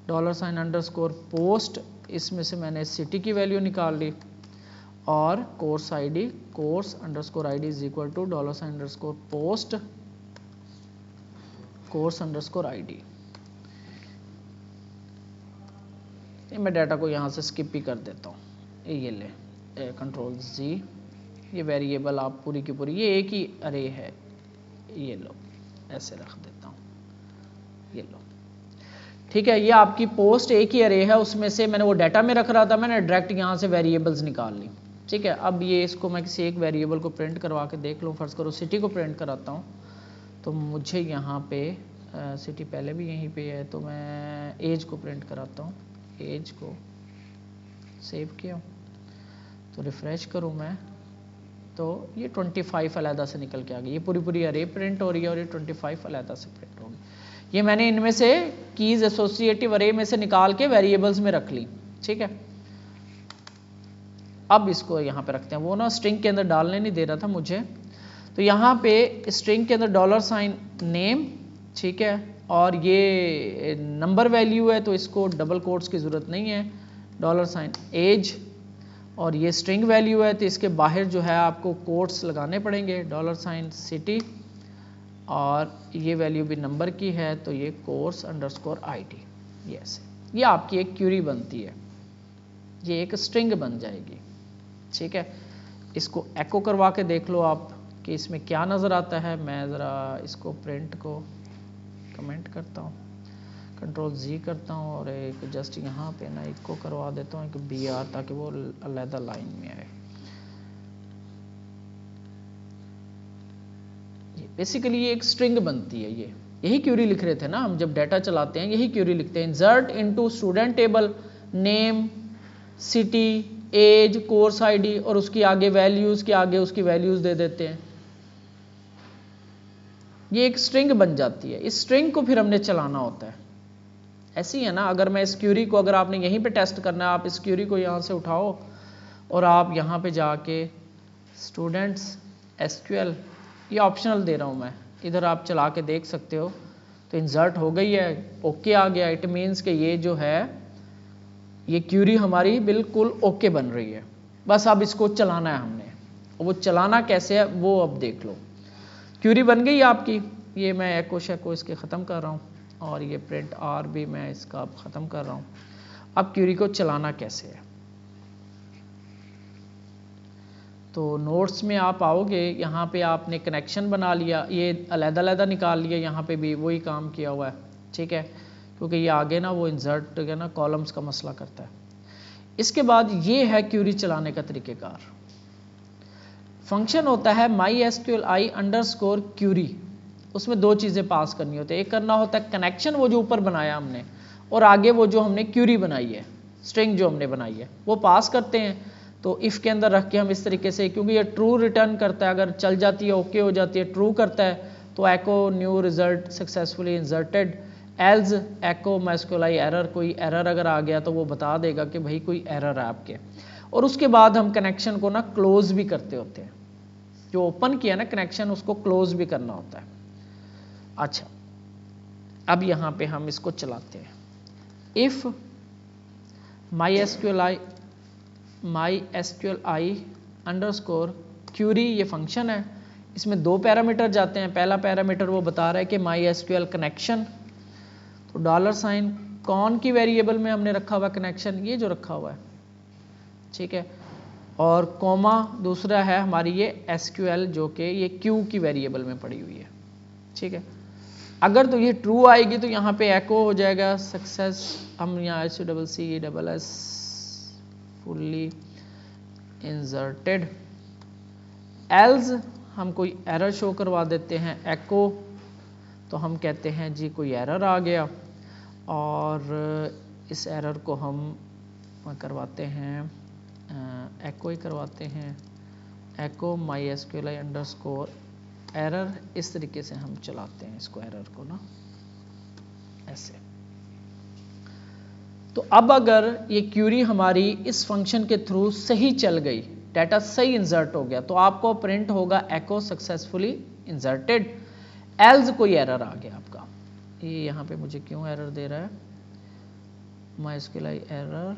$_ पोस्ट, इसमें से मैंने सिटी की वैल्यू निकाल ली, और कोर्स आईडी, कोर्स_id इज इक्वल टू $_ पोस्ट कोर्स_id। मैं डाटा को यहाँ से स्किप ही कर देता हूँ। ये ले कंट्रोल जी, ये वेरिएबल आप पूरी की पूरी, ये एक ही अरे है, ये लो ऐसे रख देता हूँ, ये लो, ठीक है। ये आपकी पोस्ट एक ही अरे है, उसमें से मैंने वो डाटा में रख रहा था, मैंने डायरेक्ट यहाँ से वेरिएबल्स निकाल ली, ठीक है। अब ये इसको मैं किसी एक वेरिएबल को प्रिंट करवा के देख लूँ। फर्ज करो सिटी को प्रिंट कराता हूँ, तो मुझे यहाँ पे सिटी पहले भी यहीं पे है, तो मैं एज को प्रिंट कराता हूँ। एज को सेव किया, तो रिफ्रेश करूँ मैं, तो ये 25 अलहदा से निकल के आ गई, ये पूरी पूरी अरे प्रिंट हो रही है और ये 25 अलहदा से प्रिंट होगी। ये मैंने इनमें से कीज एसोसिएटिव अरे में से निकाल के वेरिएबल्स में रख ली, ठीक है। अब इसको यहाँ पे रखते हैं, वो ना स्ट्रिंग के अंदर डालने नहीं दे रहा था मुझे, तो यहाँ पे स्ट्रिंग के अंदर $, नेम, ठीक है, और ये नंबर वैल्यू है तो इसको डबल कोट्स की ज़रूरत नहीं है, $, एज, और ये स्ट्रिंग वैल्यू है तो इसके बाहर जो है आपको कोट्स लगाने पड़ेंगे, $, सिटी, और ये वैल्यू भी नंबर की है तो ये course_id, ये ऐसे, ये आपकी एक क्यूरी बनती है, ये एक स्ट्रिंग बन जाएगी, ठीक है। इसको एको करवा के देख लो आप कि इसमें क्या नज़र आता है। मैं ज़रा इसको प्रिंट को कमेंट करता हूँ, Ctrl+Z करता हूँ और एक जस्ट यहाँ पे ना एको करवा देता हूँ एक BR, ताकि वो अलहदा लाइन में आए। ये बेसिकली ये एक स्ट्रिंग बनती है, ये यही क्यूरी लिख रहे थे ना हम जब डाटा चलाते हैं, यही क्यूरी लिखते हैं, insert into student table name, city, age, course ID, और उसकी आगे वैल्यूज के आगे उसकी वैल्यूज दे देते हैं, ये एक स्ट्रिंग बन जाती है। इस स्ट्रिंग को फिर हमने चलाना होता है, ऐसी है ना। अगर मैं इस क्यूरी को, अगर आपने यहीं पे टेस्ट करना है, आप इस क्यूरी को यहाँ से उठाओ और आप यहाँ पे जाके स्टूडेंट्स SQL, ये ऑप्शनल दे रहा हूँ मैं, इधर आप चला के देख सकते हो, तो इंसर्ट हो गई है, ओके आ गया, इट मीन्स कि ये जो है ये क्यूरी हमारी बिल्कुल ओके बन रही है। बस अब इसको चलाना है हमने, वो चलाना कैसे है वो अब देख लो। क्यूरी बन गई आपकी, ये मैं एको शेको इसके ख़त्म कर रहा हूँ और ये प्रिंट आर भी मैं इसका अब ख़त्म कर रहा हूँ। अब क्यूरी को चलाना कैसे है, तो नोट्स में आप आओगे, यहाँ पे आपने कनेक्शन बना लिया, ये अलग-अलग निकाल लिया, यहाँ पे भी वही काम किया हुआ है, ठीक है, क्योंकि ये आगे ना वो इंसर्ट है ना कॉलम्स का मसला करता है। इसके बाद ये है क्यूरी चलाने का तरीक़ेकार। फंक्शन होता है mysqli_query, उसमें दो चीज़ें पास करनी होती है, एक करना होता है कनेक्शन, वो जो ऊपर बनाया हमने, और आगे वो जो हमने क्यूरी बनाई है, स्ट्रिंग जो हमने बनाई है वो पास करते हैं। तो इफ़ के अंदर रख के हम इस तरीके से, क्योंकि ये ट्रू रिटर्न करता है, अगर चल जाती है ओके हो जाती है, ट्रू करता है तो echo new result successfully inserted, else echo mysqli error, कोई एरर अगर आ गया तो वो बता देगा कि भाई कोई एरर है आपके। और उसके बाद हम कनेक्शन को ना क्लोज भी करते होते हैं, जो ओपन किया ना कनेक्शन उसको क्लोज भी करना होता है। अच्छा, अब यहाँ पे हम इसको चलाते हैं, इफ mysqli_query, ये फंक्शन है, इसमें दो पैरामीटर जाते हैं। पहला पैरामीटर वो बता रहा है कि mysql कनेक्शन, तो $, कौन की वेरिएबल में हमने रखा हुआ कनेक्शन, ये जो रखा हुआ है, ठीक है, और कॉमा दूसरा है हमारी ये SQL जो कि ये Q की वेरिएबल में पड़ी हुई है, ठीक है। अगर तो ये ट्रू आएगी तो यहाँ पे एको हो जाएगा सक्सेस, हम यहाँ SUCCESS फुल्ली इंसर्टेड, एल्स हम कोई एरर शो करवा देते हैं एको, तो हम कहते हैं जी कोई एरर आ गया, और इस एरर को हम करवाते हैं एको ही करवाते हैं, एको mysqli_error, इस तरीके से हम चलाते हैं इसको, एरर को ना ऐसे। तो अब अगर ये क्यूरी हमारी इस फंक्शन के थ्रू सही चल गई, डाटा सही इंसर्ट हो गया, तो आपको प्रिंट होगा एको सक्सेसफुली इंसर्टेड, एल्स कोई एरर आ गया आपका, ये यहाँ पे मुझे क्यों एरर दे रहा है, mysqli एरर,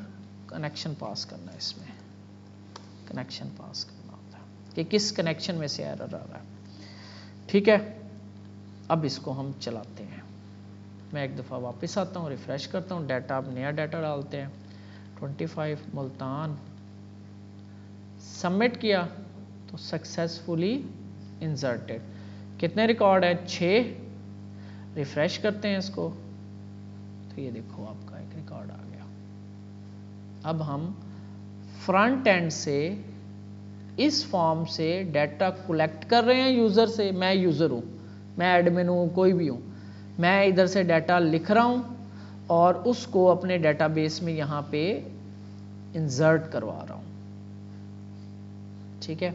कनेक्शन पास करना है, इसमें कनेक्शन पास करना होता है कि किस कनेक्शन में से एरर आ रहा है, ठीक है। अब इसको हम चलाते हैं, मैं एक दफ़ा वापस आता हूँ, रिफ़्रेश करता हूँ डाटा, अब नया डाटा डालते हैं 25 मुल्तान, सबमिट किया तो सक्सेसफुली इंसर्टेड, कितने रिकॉर्ड है 6, रिफ़्रेश करते हैं इसको तो ये देखो आपका एक रिकॉर्ड आ गया। अब हम फ्रंट एंड से इस फॉर्म से डाटा कलेक्ट कर रहे हैं यूज़र से, मैं यूज़र हूँ, मैं एडमिन हूँ, कोई भी हूँ, मैं इधर से डाटा लिख रहा हूँ और उसको अपने डेटाबेस में यहाँ पे इंसर्ट करवा रहा हूँ, ठीक है।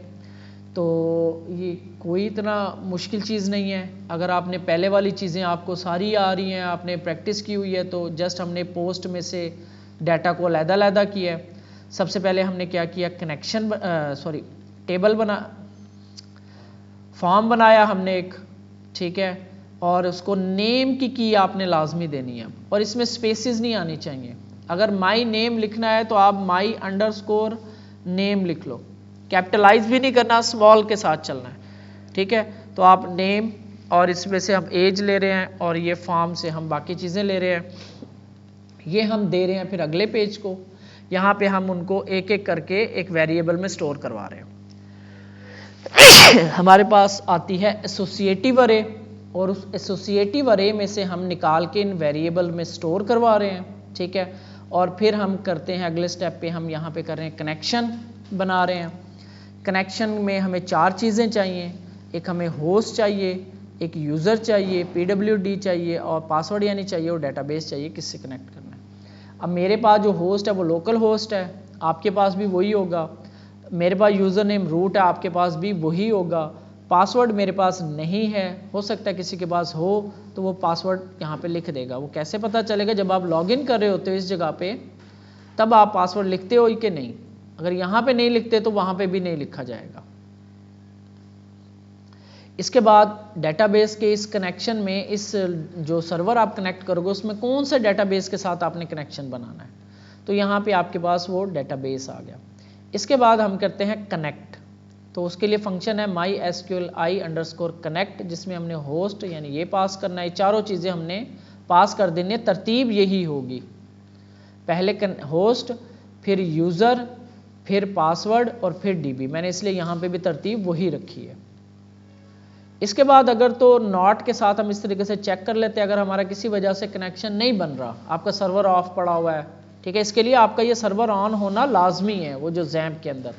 तो ये कोई इतना मुश्किल चीज़ नहीं है। अगर आपने पहले वाली चीज़ें आपको सारी आ रही हैं, आपने प्रैक्टिस की हुई है, तो जस्ट हमने पोस्ट में से डाटा को अलग-अलग किया है। सबसे पहले हमने क्या किया, कनेक्शन टेबल फॉर्म बनाया हमने एक, ठीक है, और उसको नेम की आपने लाजमी देनी है, और इसमें स्पेसेस नहीं आनी चाहिए। अगर माई नेम लिखना है तो आप माई अंडरस्कोर नेम लिख लो, कैपिटलाइज भी नहीं करना, स्मॉल के साथ चलना है, ठीक है। तो आप नेम, और इसमें से हम एज ले रहे हैं, और ये फॉर्म से हम बाकी चीज़ें ले रहे हैं, ये हम दे रहे हैं। फिर अगले पेज को यहाँ पे हम उनको एक एक करके एक वेरिएबल में स्टोर करवा रहे हैं। हमारे पास आती है एसोसिएटिव अरे, और उस एसोसिएटिव अरे में से हम निकाल के इन वेरिएबल में स्टोर करवा रहे हैं, ठीक है। और फिर हम करते हैं अगले स्टेप पे, हम यहाँ पे कर रहे हैं कनेक्शन बना रहे हैं। कनेक्शन में हमें 4 चीज़ें चाहिए, एक हमें होस्ट चाहिए, एक यूज़र चाहिए, PWD चाहिए, और पासवर्ड यानी चाहिए, और डेटाबेस चाहिए किससे कनेक्ट करना है। अब मेरे पास जो होस्ट है वो लोकल होस्ट है, आपके पास भी वही होगा। मेरे पास यूज़र नेम रूट है, आपके पास भी वही होगा। पासवर्ड मेरे पास नहीं है, हो सकता है किसी के पास हो, तो वो पासवर्ड यहाँ पे लिख देगा। वो कैसे पता चलेगा, जब आप लॉगिन कर रहे होते हो इस जगह पे, तब आप पासवर्ड लिखते हो कि नहीं। अगर यहाँ पे नहीं लिखते तो वहाँ पे भी नहीं लिखा जाएगा। इसके बाद डेटाबेस के इस कनेक्शन में, इस जो सर्वर आप कनेक्ट करोगे उसमें कौन से डेटाबेस के साथ आपने कनेक्शन बनाना है, तो यहाँ पे आपके पास वो डेटाबेस आ गया। इसके बाद हम करते हैं कनेक्ट, तो उसके लिए फंक्शन है mysqli_connect, जिसमें हमने होस्ट यानी ये पास करना है। चारों चीज़ें हमने पास कर देनी है, तरतीब यही होगी, पहले होस्ट, फिर यूज़र, फिर पासवर्ड, और फिर DB। मैंने इसलिए यहाँ पे भी तरतीब वही रखी है। इसके बाद अगर तो नॉट के साथ हम इस तरीके से चेक कर लेते हैं, अगर हमारा किसी वजह से कनेक्शन नहीं बन रहा, आपका सर्वर ऑफ पड़ा हुआ है, ठीक है, इसके लिए आपका ये सर्वर ऑन होना लाजमी है, वो जो जैम्प के अंदर।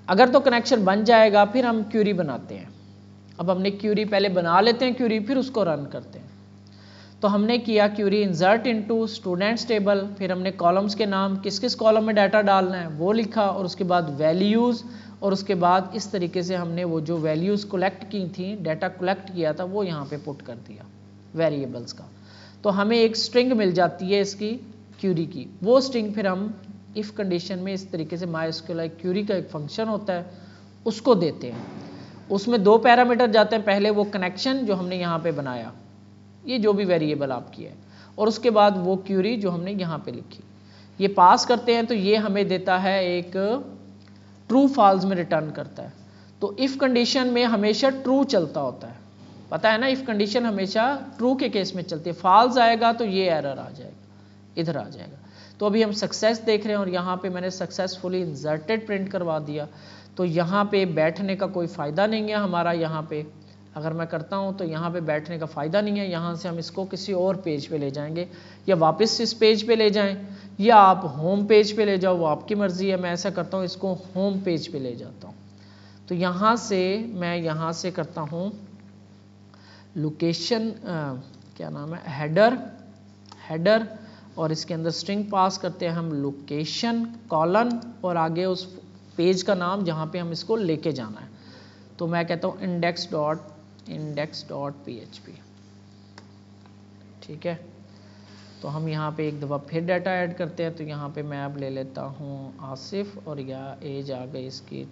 अगर तो कनेक्शन बन जाएगा, फिर हम क्यूरी बनाते हैं। अब हमने क्यूरी पहले बना लेते हैं क्यूरी, फिर उसको रन करते हैं। तो हमने किया query insert into students table, फिर हमने कॉलम्स के नाम, किस किस कॉलम में डाटा डालना है वो लिखा, और उसके बाद वैल्यूज़, और उसके बाद इस तरीके से हमने वो जो वैल्यूज़ कलेक्ट की थी, डाटा कलेक्ट किया था, वो यहाँ पे पुट कर दिया वेरिएबल्स का। तो हमें एक स्ट्रिंग मिल जाती है इसकी क्यूरी की। वो स्ट्रिंग फिर हम इफ़ कंडीशन में इस तरीके से MySQL क्यूरी का एक फंक्शन होता है, उसको देते हैं। उसमें 2 पैरामीटर जाते हैं, पहले वो कनेक्शन जो हमने यहाँ पे बनाया, ये जो भी वेरिएबल आपकी है, और उसके बाद वो क्यूरी जो हमने यहाँ पे लिखी, ये पास करते हैं। तो ये हमें देता है एक ट्रू फॉल्स में रिटर्न करता है। तो इफ़ कंडीशन में हमेशा ट्रू चलता होता है, पता है ना, इफ़ कंडीशन हमेशा ट्रू के केस में चलती है। फॉल्स आएगा तो ये एरर आ जाएगा, इधर आ जाएगा। तो अभी हम सक्सेस देख रहे हैं, और यहाँ पे मैंने सक्सेसफुली इंसर्टेड प्रिंट करवा दिया। तो यहाँ पे बैठने का कोई फ़ायदा नहीं है हमारा। यहाँ पे अगर मैं करता हूँ तो यहाँ पे बैठने का फ़ायदा नहीं है। यहाँ से हम इसको किसी और पेज पे ले जाएंगे, या वापस इस पेज पे ले जाएं, या आप होम पेज पे ले जाओ, वो आपकी मर्ज़ी है। मैं ऐसा करता हूँ, इसको होम पेज पे ले जाता हूँ। तो यहाँ से मैं यहाँ से करता हूँ लोकेशन, क्या नाम है, हेडर, और इसके अंदर स्ट्रिंग पास करते हैं हम लोकेशन कॉलन, और आगे उस पेज का नाम जहाँ पे हम इसको लेके जाना है। तो मैं कहता हूँ index.php, ठीक है। तो हम यहाँ पे एक दफ़ा फिर डाटा ऐड करते हैं। तो यहाँ पे मैं अब ले लेता हूँ आसिफ, और या एज आ गई इसकी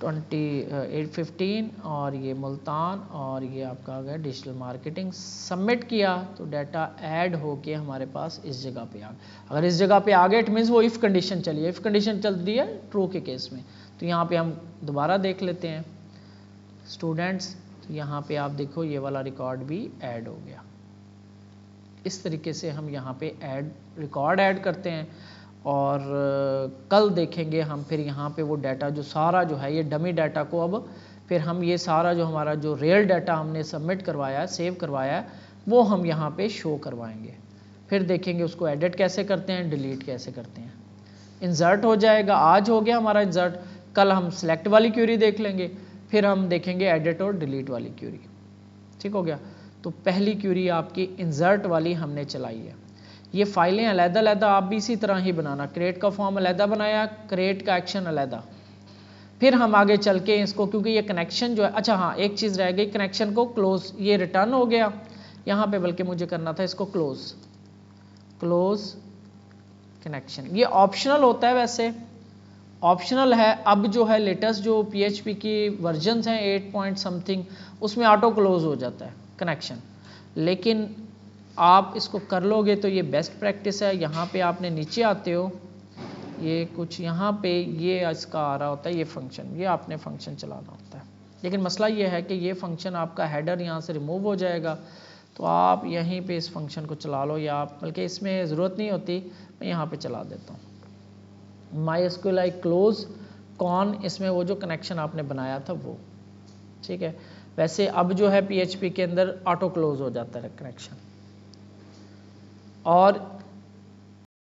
815, और ये मुल्तान, और ये आपका आ गया डिजिटल मार्केटिंग। सबमिट किया तो डाटा ऐड होके हमारे पास इस जगह पे आ गया। अगर इस जगह पे आ गया, इट मीन्स वो इफ़ कंडीशन चली है। इफ़ कंडीशन चलती है ट्रू के केस में। तो यहाँ पे हम दोबारा देख लेते हैं स्टूडेंट्स, तो यहाँ पे आप देखो ये वाला रिकॉर्ड भी ऐड हो गया। इस तरीके से हम यहाँ पे रिकॉर्ड ऐड करते हैं। और कल देखेंगे हम फिर यहाँ पे वो डाटा जो सारा जो है, ये डमी डाटा को अब फिर हम ये सारा जो हमारा जो रियल डाटा हमने सबमिट करवाया है, सेव करवाया है, वो हम यहाँ पे शो करवाएंगे। फिर देखेंगे उसको एडिट कैसे करते हैं, डिलीट कैसे करते हैं। इंसर्ट हो जाएगा, आज हो गया हमारा इंसर्ट। कल हम सिलेक्ट वाली क्यूरी देख लेंगे, फिर हम देखेंगे एडिट और डिलीट वाली क्यूरी। ठीक हो गया। तो पहली क्यूरी आपकी इंसर्ट वाली हमने चलाई है। ये फाइलें अलग-अलग आप भी इसी तरह ही बनाना। क्रिएट का फॉर्म अलग बनाया, क्रिएट का एक्शन अलग, फिर हम आगे चल के इसको, क्योंकि ये कनेक्शन जो है, अच्छा हाँ एक चीज़ रह गई, कनेक्शन को क्लोज, ये रिटर्न हो गया यहाँ पे, बल्कि मुझे करना था इसको क्लोज कनेक्शन। ये ऑप्शनल होता है, वैसे ऑप्शनल है। अब जो है लेटेस्ट जो PHP की वर्जन्स हैं 8 पॉइंट समथिंग, उसमें ऑटो क्लोज हो जाता है कनेक्शन, लेकिन आप इसको कर लोगे तो ये बेस्ट प्रैक्टिस है। यहाँ पे आपने नीचे आते हो, ये कुछ यहाँ पे ये इसका आ रहा होता है, ये फंक्शन, ये आपने फंक्शन चलाना होता है, लेकिन मसला ये है कि ये फंक्शन आपका हेडर यहाँ से रिमूव हो जाएगा, तो आप यहीं पे इस फंक्शन को चला लो, या आप बल्कि इसमें ज़रूरत नहीं होती, मैं यहाँ पे चला देता हूँ MySQL क्लोज कॉन, इसमें वो जो कनेक्शन आपने बनाया था वो, ठीक है। वैसे अब जो है PHP के अंदर ऑटो क्लोज हो जाता है कनेक्शन। और